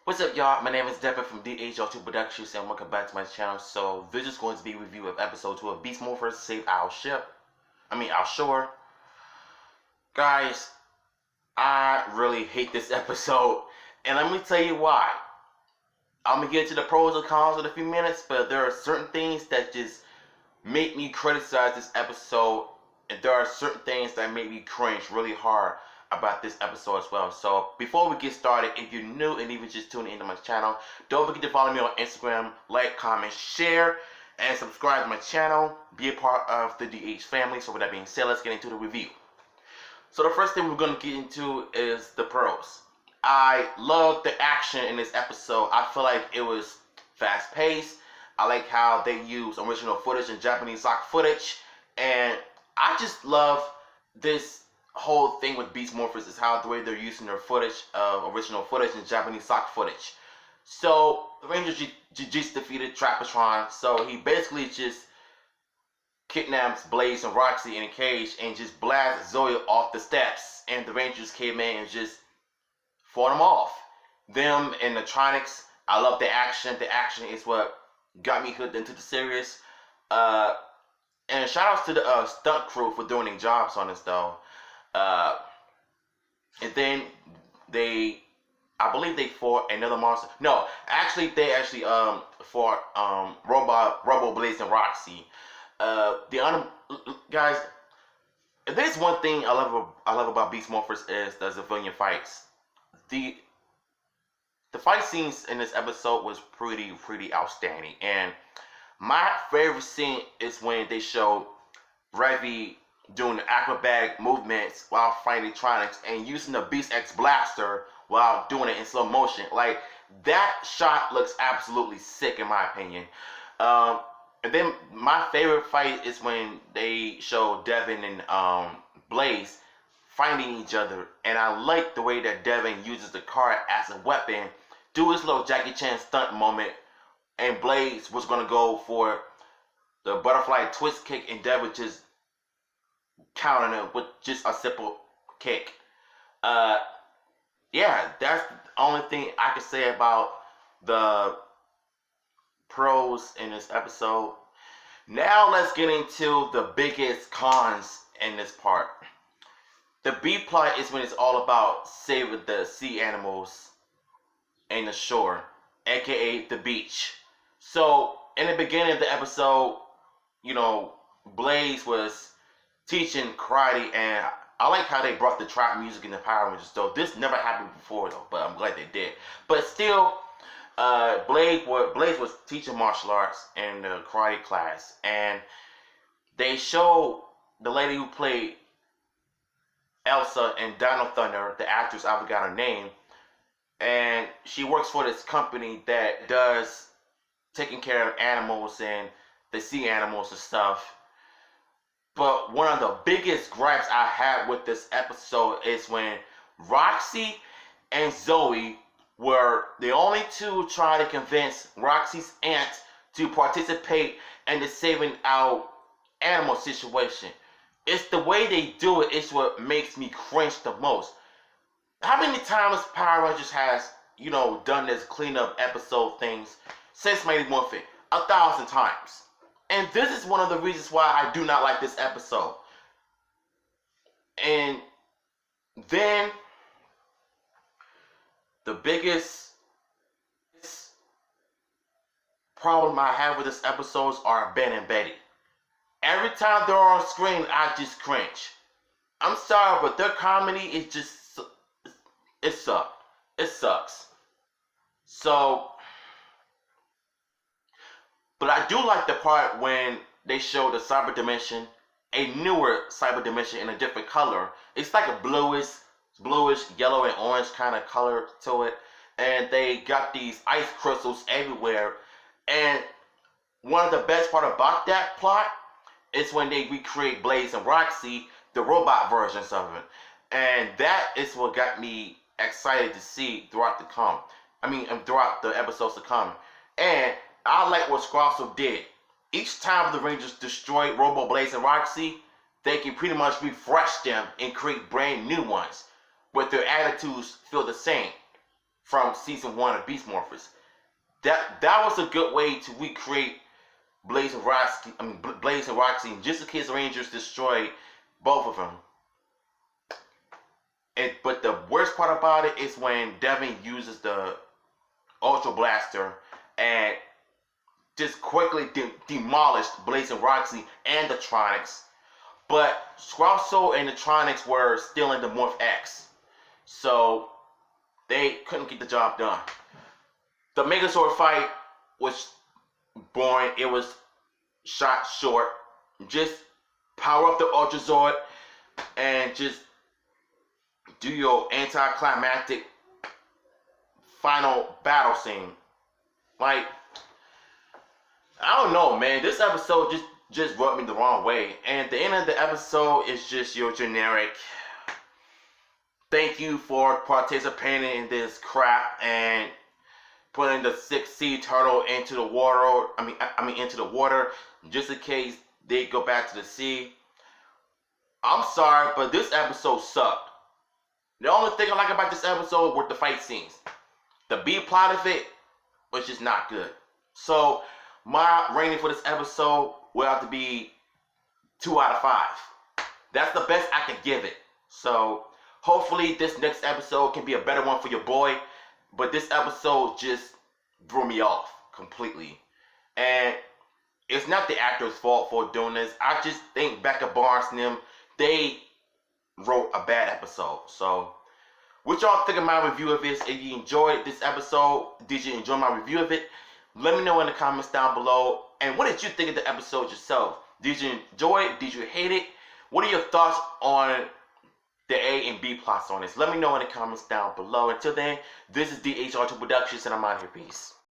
What's up, y'all? My name is Devin from DHL2 Productions, and welcome back to my channel. So, this is going to be a review of episode 2 of Beast Morphers Save Our Shore. Guys, I really hate this episode, and let me tell you why. I'm gonna get to the pros and cons in a few minutes, but there are certain things that just make me criticize this episode, and there are certain things that make me cringe really hard about this episode as well. So before we get started, if you're new and even just tuning into my channel, don't forget to follow me on Instagram, like, comment, share, and subscribe to my channel. Be a part of the DH family. So with that being said, let's get into the review. So the first thing we're going to get into is the pros. I love the action in this episode. I feel like it was fast paced. I like how they use original footage and Japanese stock footage, and I just love this whole thing with Beast Morphers is how the way they're using their footage, original footage and Japanese stock footage. So the Rangers just defeated Trapatron, so he basically just kidnaps Blaze and Roxy in a cage and just blasts Zoe off the steps, and the Rangers came in and just fought them off. Them and the Tronics, I love the action. The action is what got me hooked into the series. And shout outs to the stunt crew for doing their jobs on this though. And then I believe they fought another monster. No, they actually fought Robo Blaze and Roxy. The other guys, if there's one thing I love about Beast Morphers is the civilian fights. The fight scenes in this episode was pretty outstanding, and my favorite scene is when they show Revy doing the acrobatic movements while fighting Tronics and using the Beast X blaster while doing it in slow motion. Like, that shot looks absolutely sick in my opinion. And then my favorite fight is when they show Devin and Blaze fighting each other, and I like the way that Devin uses the car as a weapon, do his little Jackie Chan stunt moment, and Blaze was gonna go for the butterfly twist kick, and Devin just countering it with just a simple kick. Yeah, that's the only thing I can say about the pros in this episode. Now let's get into the biggest cons in this part. The B plot is when it's all about saving the sea animals and the shore, aka the beach. So in the beginning of the episode, you know, Blaze was teaching karate, and I like how they brought the trap music in the Power Rangers though. This never happened before though, but I'm glad they did. But still, Blaze was teaching martial arts in the karate class, and they showed the lady who played Elsa and Dino Thunder, the actress, I forgot her name, and she works for this company that does taking care of animals and the sea animals and stuff. But one of the biggest gripes I had with this episode is when Roxy and Zoe were the only two trying to convince Roxy's aunt to participate in the saving out animal situation. It's the way they do it is what makes me cringe the most. How many times Power Rangers has, you know, done this cleanup episode things since Mighty Morphin? 1,000 times. And this is one of the reasons why I do not like this episode. And then the biggest problem I have with this episode are Ben and Betty. Every time they're on screen, I just cringe. I'm sorry, but their comedy is just, it sucks. It sucks. So, but I do like the part when they show the cyber dimension, a newer cyber dimension in a different color. It's like a bluish, yellow and orange kind of color to it. And they got these ice crystals everywhere. And one of the best part about that plot is when they recreate Blaze and Roxy, the robot versions of it. And that is what got me excited to see throughout the episodes to come. And I like what Scrosso did. Each time the Rangers destroyed Robo Blaze and Roxy, they can pretty much refresh them and create brand new ones, but their attitudes feel the same. from season 1 of Beast Morphers. That was a good way to recreate Blaze and Roxy. Just in case the Rangers destroy both of them. But the worst part about it is when Devin uses the Ultra Blaster and just quickly demolished Blaze and Roxy and the Tronics. But Scrosso and the Tronics were still in the Morph X. So they couldn't get the job done. The Megazord fight was boring. It was shot short. Just power up the Ultra Zord and just do your anticlimactic final battle scene. Like, I don't know, man. This episode just rubbed me the wrong way. And the end of the episode is just your generic thank you for participating in this crap and putting the 6th sea turtle into the water. Into the water just in case they go back to the sea. I'm sorry, but this episode sucked. The only thing I like about this episode were the fight scenes. The B plot of it was just not good. So my rating for this episode will have to be 2 out of 5. That's the best I can give it. So hopefully this next episode can be a better one for your boy. But this episode just threw me off completely. And it's not the actor's fault for doing this. I just think Becca Barnes and them, they wrote a bad episode. So what y'all think of my review of this? If you enjoyed this episode, did you enjoy my review of it? Let me know in the comments down below. And what did you think of the episode yourself? Did you enjoy it? Did you hate it? What are your thoughts on the A and B plots on this? Let me know in the comments down below. Until then, this is DHR2 Productions, and I'm out here. Peace.